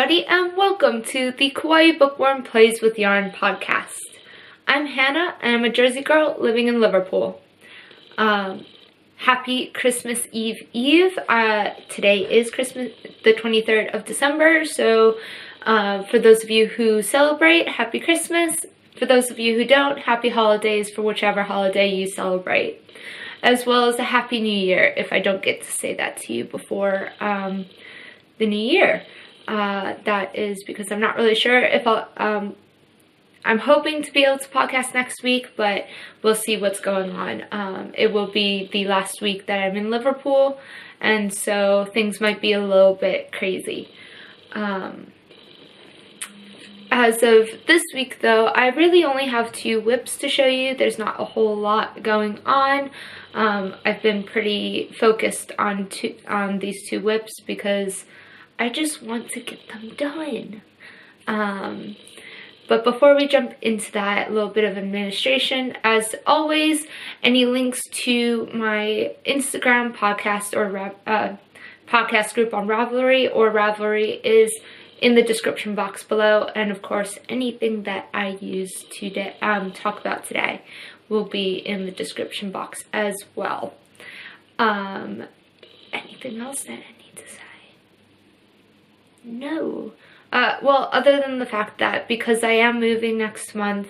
everybody, and welcome to the Kawaii Bookworm Plays with Yarn podcast. I'm Hannah, and I'm a Jersey girl living in Liverpool. Happy Christmas Eve. Today is Christmas, the 23rd of December, so for those of you who celebrate, happy Christmas. For those of you who don't, happy holidays for whichever holiday you celebrate. As well as a Happy New Year, if I don't get to say that to you before the new year. That is because I'm not really sure if I'm hoping to be able to podcast next week, but we'll see what's going on. It will be the last week that I'm in Liverpool, and so things might be a little bit crazy. As of this week, though, I really only have 2 whips to show you. There's not a whole lot going on. I've been pretty focused on these 2 whips because I just want to get them done. But before we jump into that, a little bit of administration. As always, any links to my Instagram podcast or podcast group on Ravelry or Ravelry is in the description box below, and of course anything that I use to talk about today will be in the description box as well. Anything else that I need to say? No. Well, other than the fact that because I am moving next month,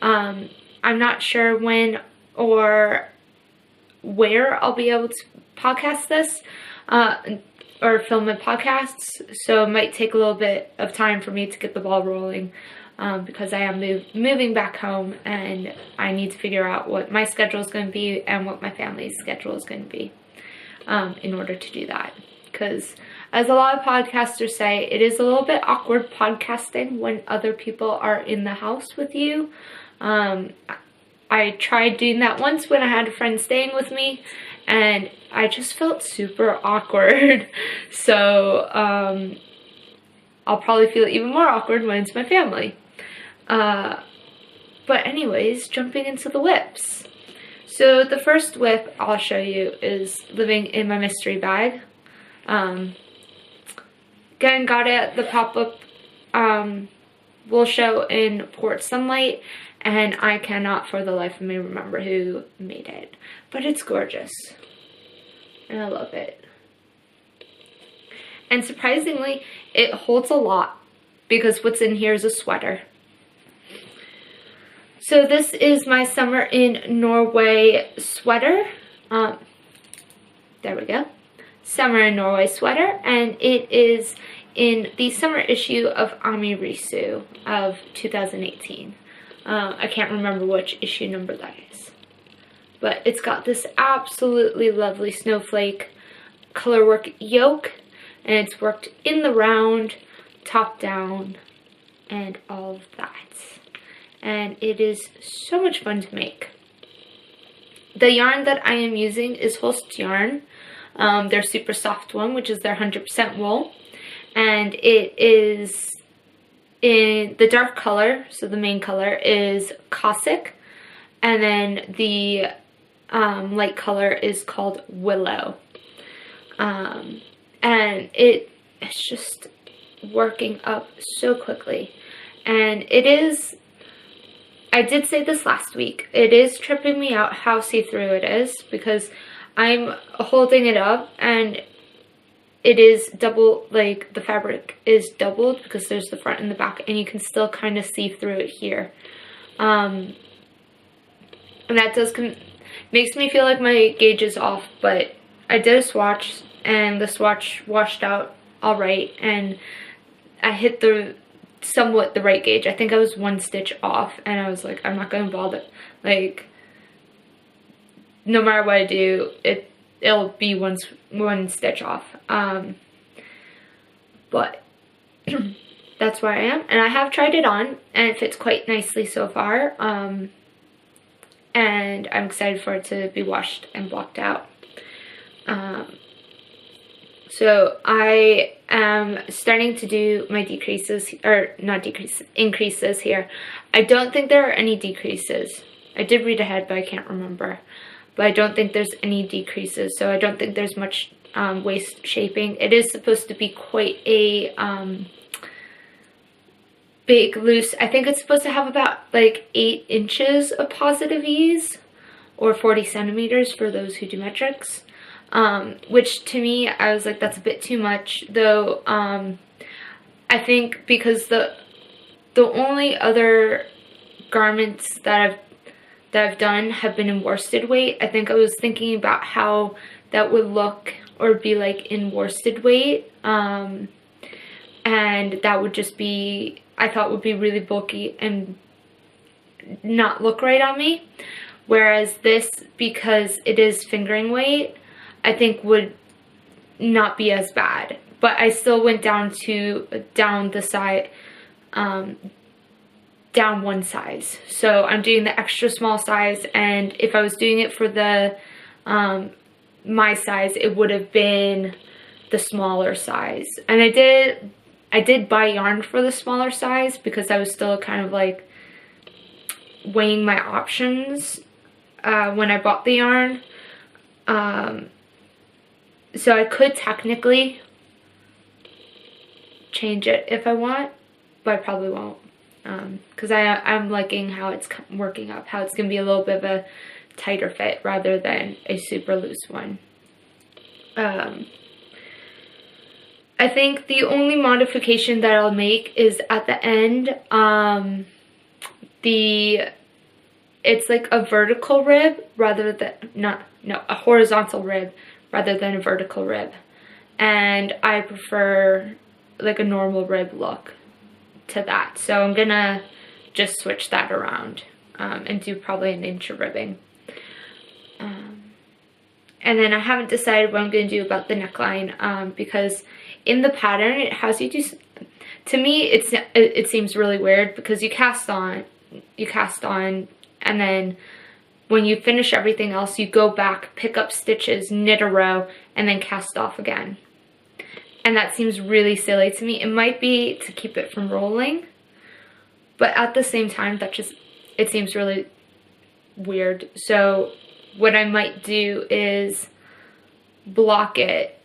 I'm not sure when or where I'll be able to podcast this or film my podcasts, so it might take a little bit of time for me to get the ball rolling because I am moving back home and I need to figure out what my schedule is going to be and what my family's schedule is going to be in order to do that. Because as a lot of podcasters say, it is a little bit awkward podcasting when other people are in the house with you. I tried doing that once when I had a friend staying with me, and I just felt super awkward. So I'll probably feel even more awkward when it's my family. But anyways, jumping into the whips. So the first whip I'll show you is living in my mystery bag. Again, got it at the pop-up wool show in Port Sunlight, and I cannot for the life of me remember who made it. But it's gorgeous, and I love it. And surprisingly, it holds a lot because what's in here is a sweater. So this is my Summer in Norway sweater. There we go. Summer in Norway sweater, and it is in the summer issue of Ami Risu of 2018. I can't remember which issue number that is. But it's got this absolutely lovely snowflake colorwork yoke, and it's worked in the round, top down, and all of that. And it is so much fun to make. The yarn that I am using is Holst yarn. Their super soft one, which is their 100% wool. And it is in the dark color, so the main color is Cossack. And then the light color is called Willow. And it is just working up so quickly. And it is, I did say this last week, it is tripping me out how see-through it is because I'm holding it up and it is double, like the fabric is doubled because there's the front and the back, and you can still kind of see through it here. And that does makes me feel like my gauge is off, but I did a swatch and the swatch washed out all right, and I hit somewhat the right gauge. I think I was 1 stitch off, and I was like, I'm not going to bother. Like, no matter what I do, it'll be one stitch off. But that's where I am, and I have tried it on, and it fits quite nicely so far. And I'm excited for it to be washed and blocked out. So I am starting to do my decreases, or not decreases, increases here. I don't think there are any decreases. I did read ahead, but I can't remember. But I don't think there's any decreases, so I don't think there's much waist shaping. It is supposed to be quite a big loose. I think it's supposed to have about like 8 inches of positive ease, or 40 centimeters for those who do metrics. Which to me, I was like, that's a bit too much. Though I think because the only other garments that I've done have been in worsted weight. I think I was thinking about how that would look or be like in worsted weight, and that would just be, I thought would be really bulky and not look right on me. Whereas this, because it is fingering weight, I think would not be as bad. But I still went down the side, down one size. So I'm doing the extra small size, and if I was doing it for the my size, it would have been the smaller size. And I did buy yarn for the smaller size because I was still kind of like weighing my options when I bought the yarn. So I could technically change it if I want, but I probably won't, because I'm liking how it's working up, how it's going to be a little bit of a tighter fit rather than a super loose one. I think the only modification that I'll make is at the end, it's like a vertical rib rather than, a horizontal rib rather than a vertical rib. And I prefer like a normal rib look to that. So I'm gonna just switch that around and do probably an inch of ribbing. And then I haven't decided what I'm gonna do about the neckline, because in the pattern it has you do, to me it seems really weird because you cast on, and then when you finish everything else, you go back, pick up stitches, knit a row, and then cast off again. And that seems really silly to me. It might be to keep it from rolling, but at the same time, it seems really weird. So what I might do is block it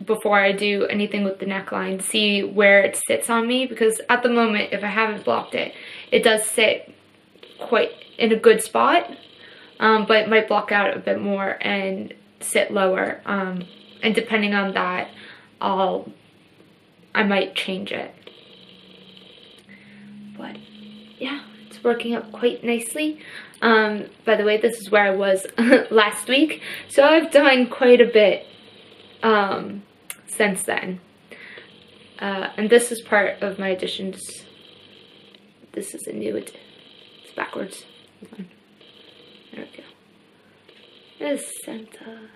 before I do anything with the neckline, see where it sits on me, because at the moment, if I haven't blocked it, it does sit quite in a good spot, but it might block out a bit more and sit lower, and depending on that, I might change it. But yeah, it's working out quite nicely. By the way, this is where I was last week, so I've done quite a bit since then. And this is part of my additions. This is a new addition. It's backwards. There we go. There's Santa.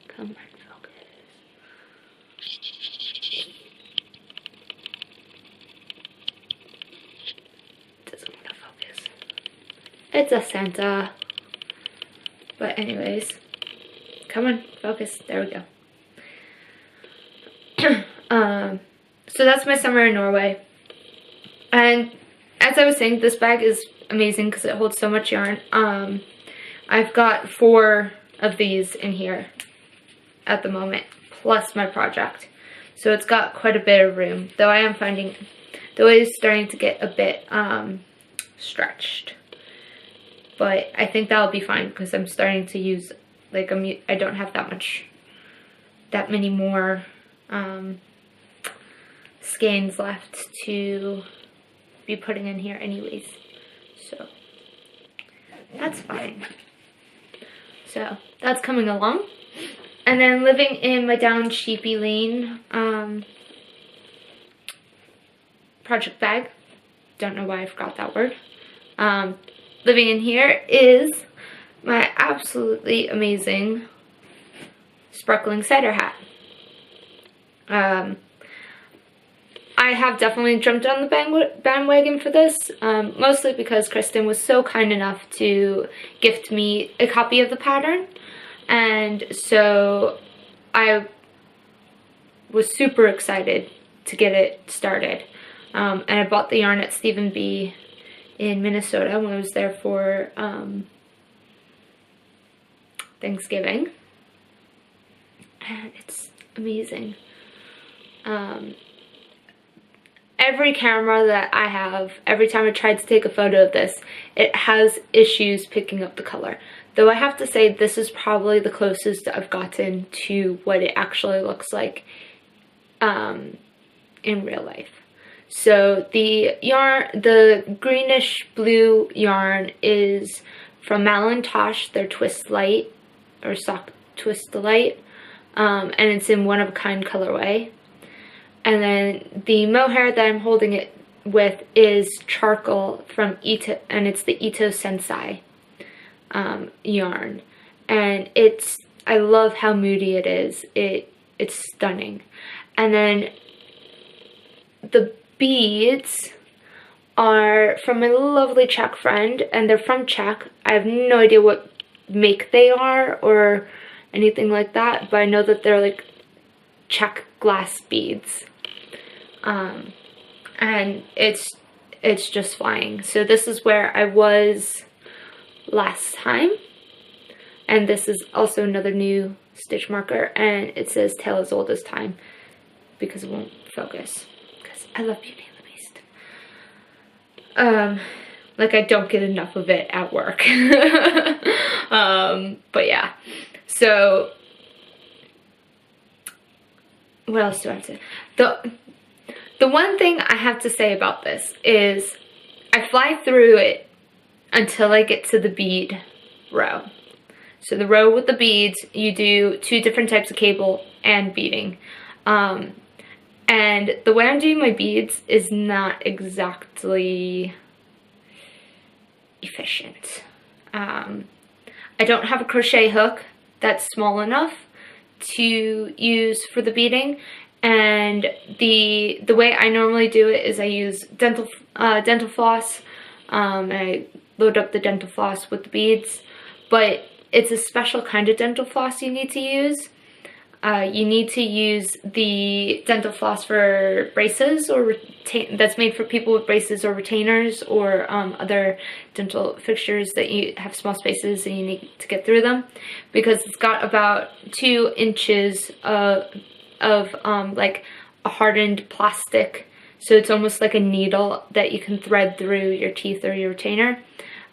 Come on, focus. Doesn't want to focus. It's a Santa. But anyways, come on, focus. There we go. So that's my summer in Norway. And as I was saying, this bag is amazing because it holds so much yarn. I've got 4 of these in here at the moment, plus my project. So it's got quite a bit of room, though I am finding, though it is starting to get a bit stretched. But I think that'll be fine because I'm starting to use, like, I don't have that many more skeins left to be putting in here anyways. So that's fine. So that's coming along. And then living in my Down Sheepy Lane project bag. Don't know why I forgot that word. Living in here is my absolutely amazing sparkling cider hat. I have definitely jumped on the bandwagon for this, mostly because Kristen was so kind enough to gift me a copy of the pattern, and so I was super excited to get it started. And I bought the yarn at Stephen B. in Minnesota when I was there for Thanksgiving, and it's amazing. every camera that I have, every time I tried to take a photo of this, it has issues picking up the color. Though I have to say this is probably the closest I've gotten to what it actually looks like in real life. So the yarn, the greenish blue yarn is from Malintosh, their Twist Light, or Sock Twist Light, and it's in one of a kind colorway. And then the mohair that I'm holding it with is charcoal from Ito, and it's the Ito Sensei yarn. And I love how moody it is. It's stunning. And then the beads are from my lovely Czech friend, and they're from Czech. I have no idea what make they are or anything like that, but I know that they're like Czech glass beads. And it's just flying. So this is where I was last time, and this is also another new stitch marker, and it says Tale as Old as Time because it won't focus, because I love Beauty and the Beast. Like, I don't get enough of it at work. But yeah, so what else do I have to say? The one thing I have to say about this is I fly through it until I get to the bead row. So the row with the beads, you do 2 different types of cable and beading. And the way I'm doing my beads is not exactly efficient. I don't have a crochet hook that's small enough to use for the beading. And the way I normally do it is I use dental floss, and I load up the dental floss with the beads, but it's a special kind of dental floss you need to use. You need to use the dental floss for braces or that's made for people with braces or retainers or other dental fixtures that you have small spaces and you need to get through them, because it's got about 2 inches of like a hardened plastic, so it's almost like a needle that you can thread through your teeth or your retainer,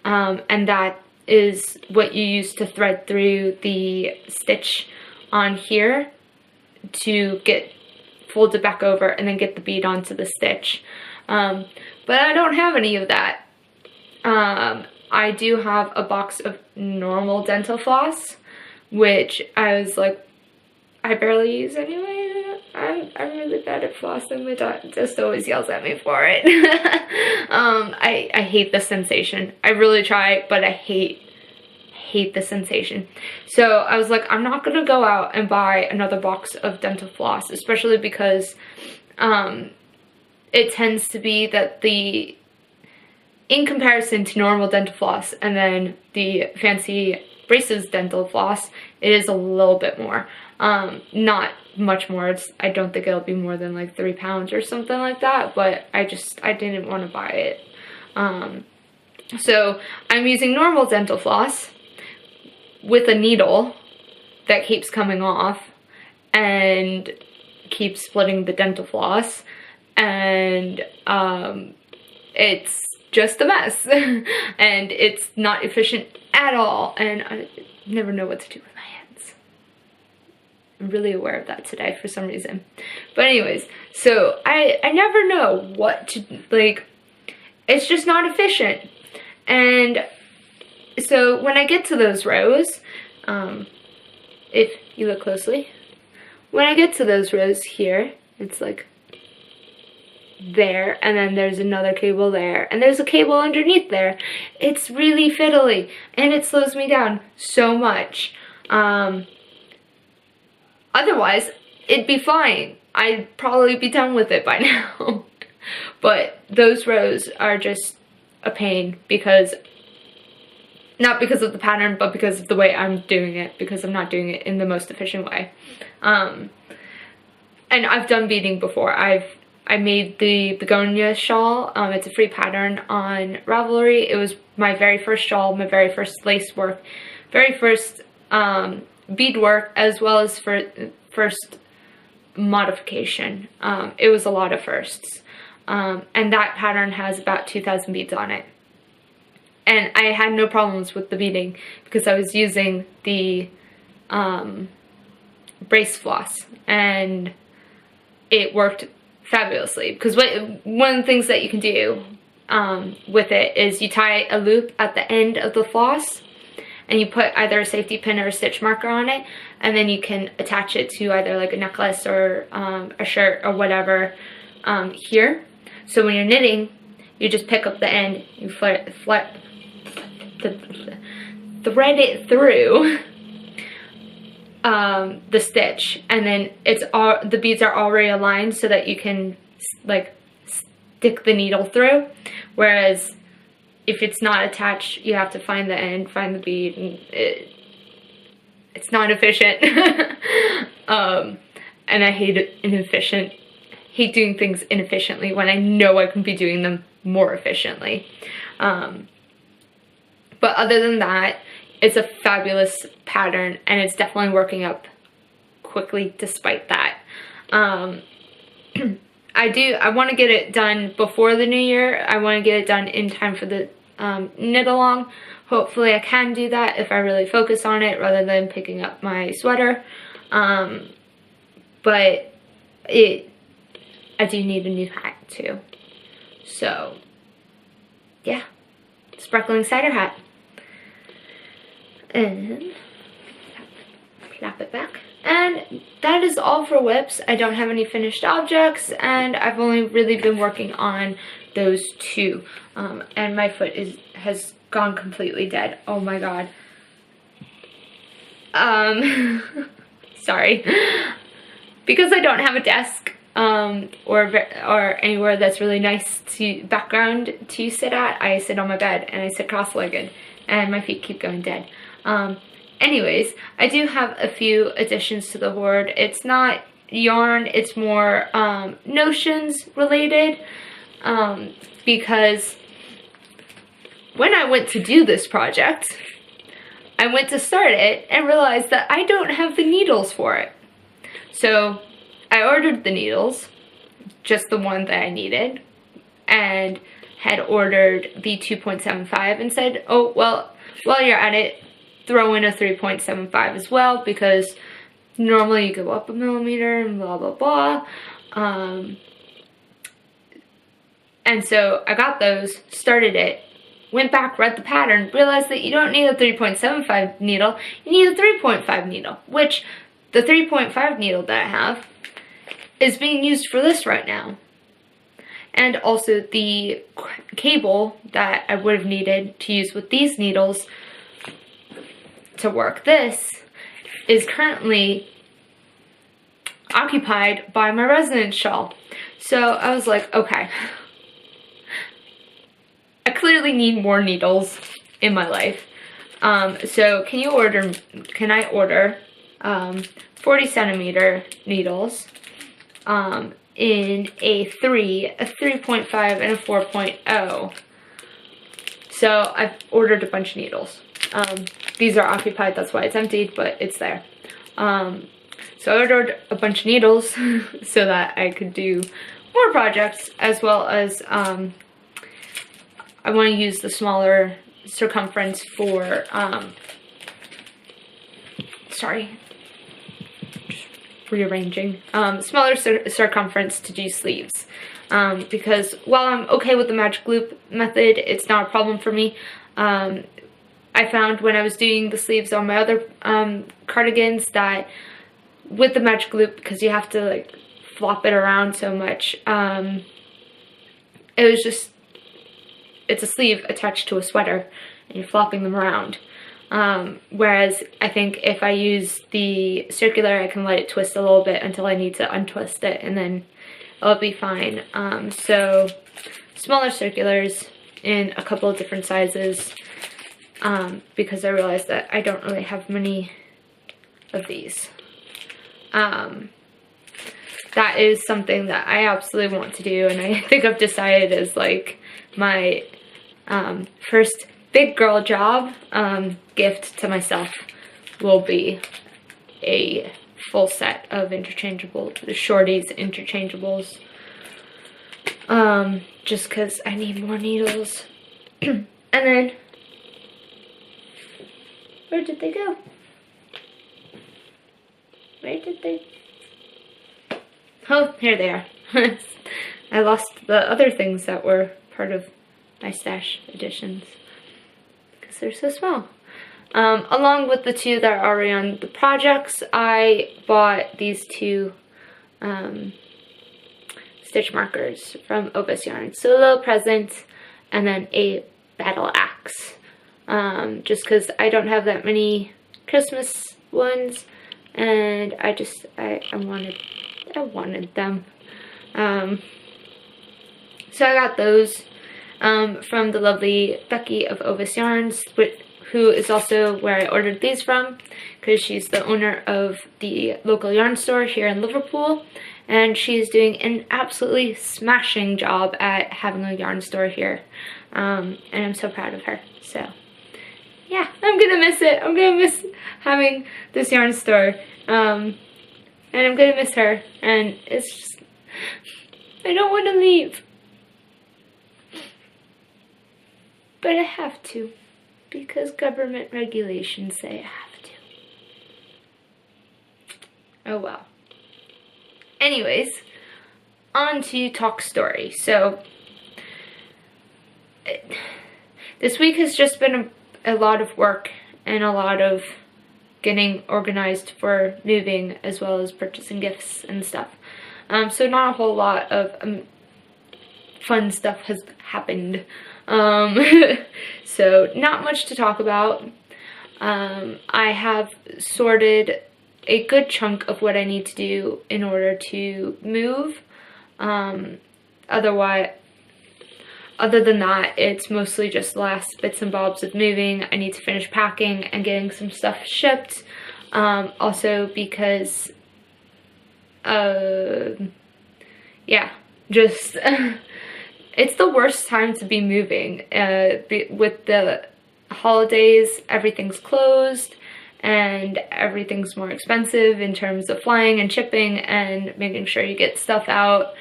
and that is what you use to thread through the stitch on here to get folded back over and then get the bead onto the stitch. But I don't have any of that. I do have a box of normal dental floss, which I was like, I barely use anyway. I'm really bad at flossing. My dentist always yells at me for it. I hate the sensation. I really try, but I hate the sensation. So I was like, I'm not gonna go out and buy another box of dental floss, especially because it tends to be that in comparison to normal dental floss and then the fancy braces dental floss, it is a little bit more. Not much more. I don't think it'll be more than like 3 pounds or something like that, but I didn't want to buy it. So I'm using normal dental floss with a needle that keeps coming off and keeps splitting the dental floss, and it's just a mess and it's not efficient at all, and I never know what to do with my hands. I'm really aware of that today for some reason. But anyways, so I never know what to, like, it's just not efficient. And so when I get to those rows, if you look closely, when I get to those rows here, it's like there, and then there's another cable there, and there's a cable underneath there. It's really fiddly, and it slows me down so much. Otherwise, it'd be fine. I'd probably be done with it by now. But those rows are just a pain, because not because of the pattern, but because of the way I'm doing it, because I'm not doing it in the most efficient way. And I've done beading before. I made the begonia shawl. It's a free pattern on Ravelry. It was my very first shawl, my very first lace work, very first bead work, as well as for first modification. It was a lot of firsts. and that pattern has about 2,000 beads on it. And I had no problems with the beading because I was using the brace floss, and it worked fabulously. Because one of the things that you can do with it is you tie a loop at the end of the floss, and you put either a safety pin or a stitch marker on it, and then you can attach it to either like a necklace or a shirt or whatever here. So when you're knitting, you just pick up the end, you thread it through the stitch, and then the beads are already aligned so that you can like stick the needle through. Whereas if it's not attached, you have to find the end, find the bead, and it's not efficient. And I hate doing things inefficiently when I know I can be doing them more efficiently. But other than that, it's a fabulous pattern, and it's definitely working up quickly despite that. I want to get it done before the new year. I want to get it done in time for the knit along. Hopefully I can do that if I really focus on it rather than picking up my sweater. But I do need a new hat too. So yeah, sparkling cider hat. And flap it back. And that is all for whips. I don't have any finished objects, and I've only really been working on those two. And my foot has gone completely dead. Oh my god. Sorry. Because I don't have a desk or anywhere that's really nice background to sit at, I sit on my bed and I sit cross-legged, and my feet keep going dead. Anyways, I do have a few additions to the hoard. It's not yarn, it's more notions related, because when I went to do this project, I went to start it and realized that I don't have the needles for it. So I ordered the needles, just the one that I needed, and had ordered the 2.75 and said, oh, well, while you're at it, throw in a 3.75 as well, because normally you go up a millimeter and blah, blah, blah. And so I got those, started it, went back, read the pattern, realized that you don't need a 3.75 needle, you need a 3.5 needle, which the 3.5 needle that I have is being used for this right now. And also the cable that I would have needed to use with these needles to work this is currently occupied by my residence shawl. So I was like, okay, I clearly need more needles in my life. So can I order 40 centimeter needles in a 3, a 3.5, and a 4.0. So I've ordered a bunch of needles. These are occupied, that's why it's emptied, but it's there. So I ordered a bunch of needles so that I could do more projects, as well as I want to use the smaller circumference for, rearranging, smaller circumference to do sleeves. Because while I'm okay with the magic loop method, it's not a problem for me. I found when I was doing the sleeves on my other cardigans that with the magic loop, because you have to like flop it around so much, it's a sleeve attached to a sweater and you're flopping them around. Whereas I think if I use the circular, I can let it twist a little bit until I need to untwist it, and then it'll be fine. So smaller circulars in a couple of different sizes, because I realized that I don't really have many of these. That is something that I absolutely want to do, and I think I've decided is like my first big girl job gift to myself will be a full set of interchangeable, the shorties interchangeables. just because I need more needles. And then, where did they go? Where did they? Oh, here they are. I lost the other things that were part of my stash additions because they're so small. Along with the two that are already on the projects, I bought these two stitch markers from Ovis Yarns. So a little present and then a battle axe. Just because I don't have that many Christmas ones, and I wanted them. So I got those from the lovely Becky of Ovis Yarns, who is also where I ordered these from, because she's the owner of the local yarn store here in Liverpool, and she's doing an absolutely smashing job at having a yarn store here, and I'm so proud of her. So yeah, I'm gonna miss it. I'm gonna miss having this yarn store, and I'm gonna miss her, and it's just, I don't want to leave, but I have to, because government regulations say I have to. Oh well. Anyways, on to Talk Story. So, this week has just been a lot of work and a lot of getting organized for moving, as well as purchasing gifts and stuff. So not a whole lot of fun stuff has happened. So not much to talk about. I have sorted a good chunk of what I need to do in order to move. Other than that, it's mostly just last bits and bobs of moving. I need to finish packing and getting some stuff shipped. Also because, yeah, just, it's the worst time to be moving. With the holidays, everything's closed and everything's more expensive in terms of flying and shipping and making sure you get stuff out.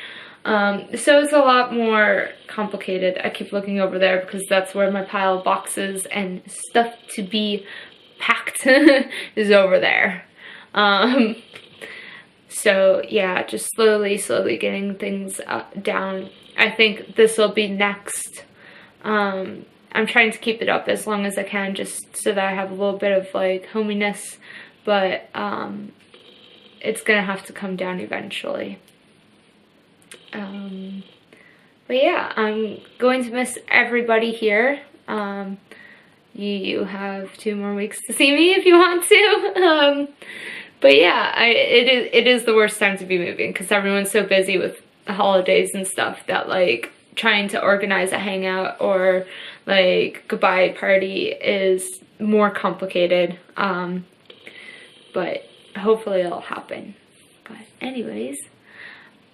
So it's a lot more complicated. I keep looking over there because that's where my pile of boxes and stuff to be packed is over there. So yeah, just slowly getting things down. I think this will be next. I'm trying to keep it up as long as I can, just so that I have a little bit of like hominess, but it's gonna have to come down eventually. But yeah, I'm going to miss everybody here. You have 2 more weeks to see me if you want to. But yeah, it is the worst time to be moving because everyone's so busy with the holidays and stuff that like trying to organize a hangout or like goodbye party is more complicated. But hopefully it'll happen. But anyways,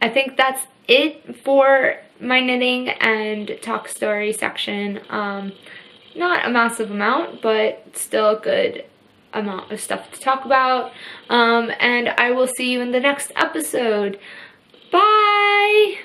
I think that's it for my knitting and talk story section. Not a massive amount, but still a good amount of stuff to talk about. And I will see you in the next episode. Bye!